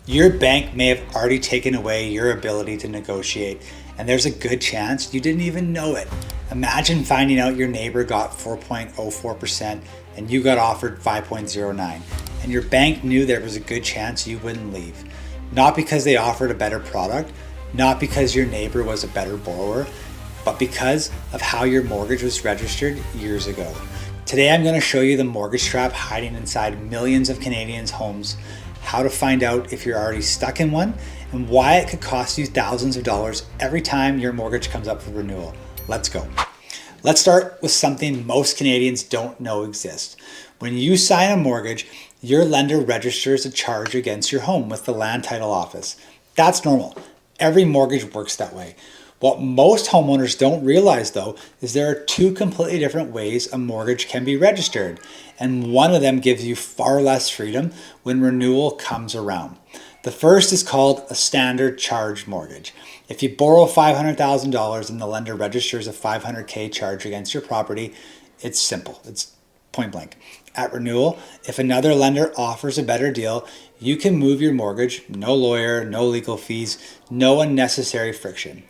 Your bank may have already taken away your ability to negotiate, and there's a good chance you didn't even know it. Imagine finding out your neighbor got 4.04% and you got offered 5.09, and your bank knew there was a good chance you wouldn't leave. Not because they offered a better product, not because your neighbor was a better borrower, but because of how your mortgage was registered years ago. Today I'm going to show you the mortgage trap hiding inside millions of Canadians' homes, how to find out if you're already stuck in one, and why it could cost you thousands of dollars every time your mortgage comes up for renewal. Let's go. Let's start with something most Canadians don't know exists. When you sign a mortgage, your lender registers a charge against your home with the Land Title Office. That's normal. Every mortgage works that way. What most homeowners don't realize, though, is there are two completely different ways a mortgage can be registered, and one of them gives you far less freedom when renewal comes around. The first is called a standard charge mortgage. If you borrow $500,000 and the lender registers a $500K charge against your property, it's simple. It's point blank. At renewal, if another lender offers a better deal, you can move your mortgage, no lawyer, no legal fees, no unnecessary friction.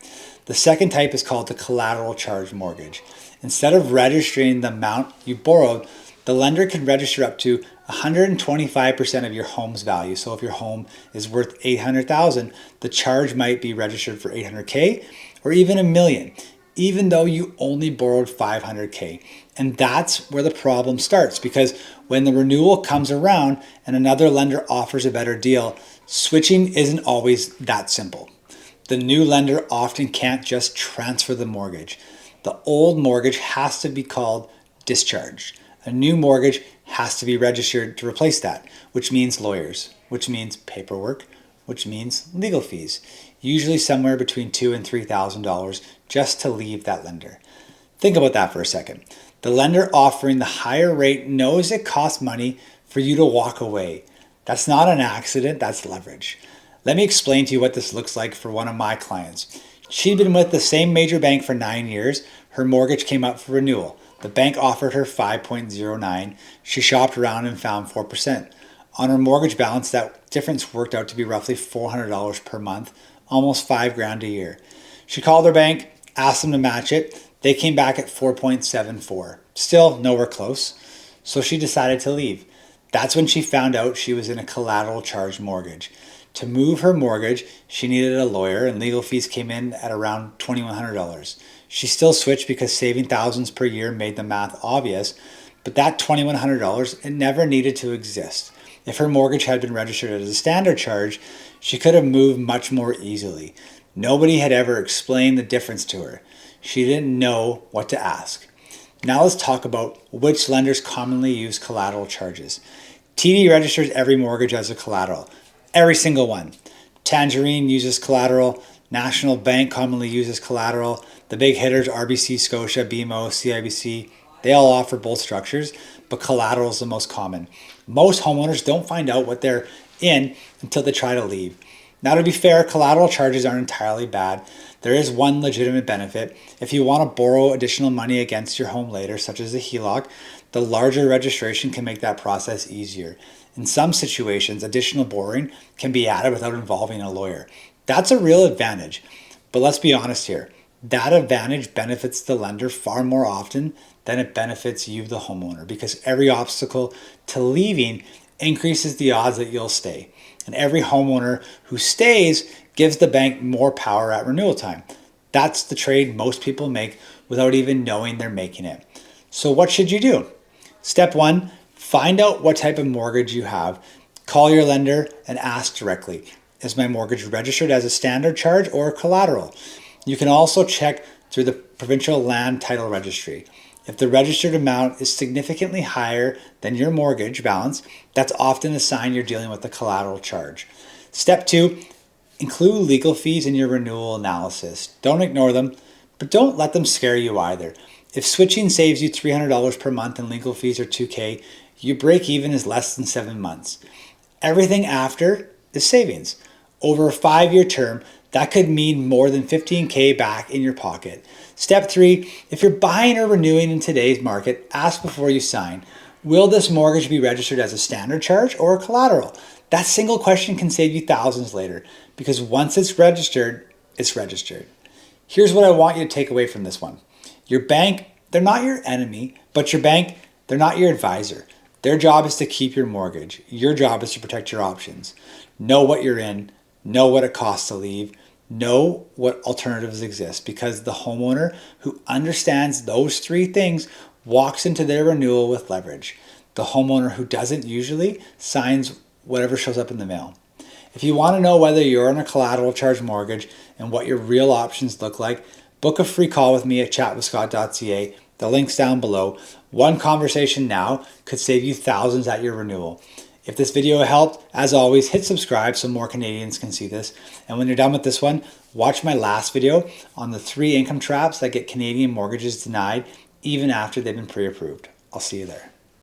The second type is called the collateral charge mortgage. Instead of registering the amount you borrowed, the lender can register up to 125% of your home's value. So if your home is worth $800,000, the charge might be registered for $800K or even $1 million, even though you only borrowed $500K. And that's where the problem starts, because when the renewal comes around and another lender offers a better deal, switching isn't always that simple. The new lender often can't just transfer the mortgage. The old mortgage has to be called discharged. A new mortgage has to be registered to replace that, which means lawyers, which means paperwork, which means legal fees, usually somewhere between $2,000 and $3,000 just to leave that lender. Think about that for a second. The lender offering the higher rate knows it costs money for you to walk away. That's not an accident, that's leverage. Let me explain to you what this looks like for one of my clients. She'd been with the same major bank for 9 years. Her mortgage came up for renewal. The bank offered her 5.09. She shopped around and found 4%. On her mortgage balance, that difference worked out to be roughly $400 per month, almost $5,000 a year. She called her bank, asked them to match it. They came back at 4.74. Still nowhere close. So she decided to leave. That's when she found out she was in a collateral charge mortgage. To move her mortgage, she needed a lawyer, and legal fees came in at around $2,100. She still switched because saving thousands per year made the math obvious, but that $2,100, it never needed to exist. If her mortgage had been registered as a standard charge, she could have moved much more easily. Nobody had ever explained the difference to her. She didn't know what to ask. Now let's talk about which lenders commonly use collateral charges. TD registers every mortgage as a collateral. Every single one. Tangerine uses collateral. National Bank commonly uses collateral. The big hitters, RBC, Scotia, BMO, CIBC, they all offer both structures, but collateral is the most common. Most homeowners don't find out what they're in until they try to leave. Now, to be fair, collateral charges aren't entirely bad. There is one legitimate benefit. If you want to borrow additional money against your home later, such as a HELOC, the larger registration can make that process easier. In some situations, additional borrowing can be added without involving a lawyer. That's a real advantage. But let's be honest here. That advantage benefits the lender far more often than it benefits you, the homeowner, because every obstacle to leaving increases the odds that you'll stay. And every homeowner who stays gives the bank more power at renewal time. That's the trade most people make without even knowing they're making it. So what should you do? Step one, find out what type of mortgage you have. Call your lender and ask directly, is my mortgage registered as a standard charge or a collateral? You can also check through the Provincial Land Title Registry. If the registered amount is significantly higher than your mortgage balance, that's often a sign you're dealing with a collateral charge. Step two, include legal fees in your renewal analysis. Don't ignore them, but don't let them scare you either. If switching saves you $300 per month and legal fees are $2,000, your break even is less than 7 months. Everything after is savings. Over a 5-year term, that could mean more than $15,000 back in your pocket. Step three, if you're buying or renewing in today's market, ask before you sign. Will this mortgage be registered as a standard charge or a collateral? that single question can save you thousands later, because once it's registered, it's registered. Here's what I want you to take away from this one. Your bank, they're not your enemy, but your bank, they're not your advisor. Their job is to keep your mortgage. Your job is to protect your options. Know what you're in, know what it costs to leave, know what alternatives exist, because the homeowner who understands those three things walks into their renewal with leverage. The homeowner who doesn't usually signs whatever shows up in the mail. If you want to know whether you're on a collateral charge mortgage and what your real options look like, book a free call with me at chatwithscott.ca. The link's down below. One conversation now could save you thousands at your renewal. If this video helped, as always, hit subscribe so more Canadians can see this. And when you're done with this one, watch my last video on the 3 income traps that get Canadian mortgages denied even after they've been pre-approved. I'll see you there.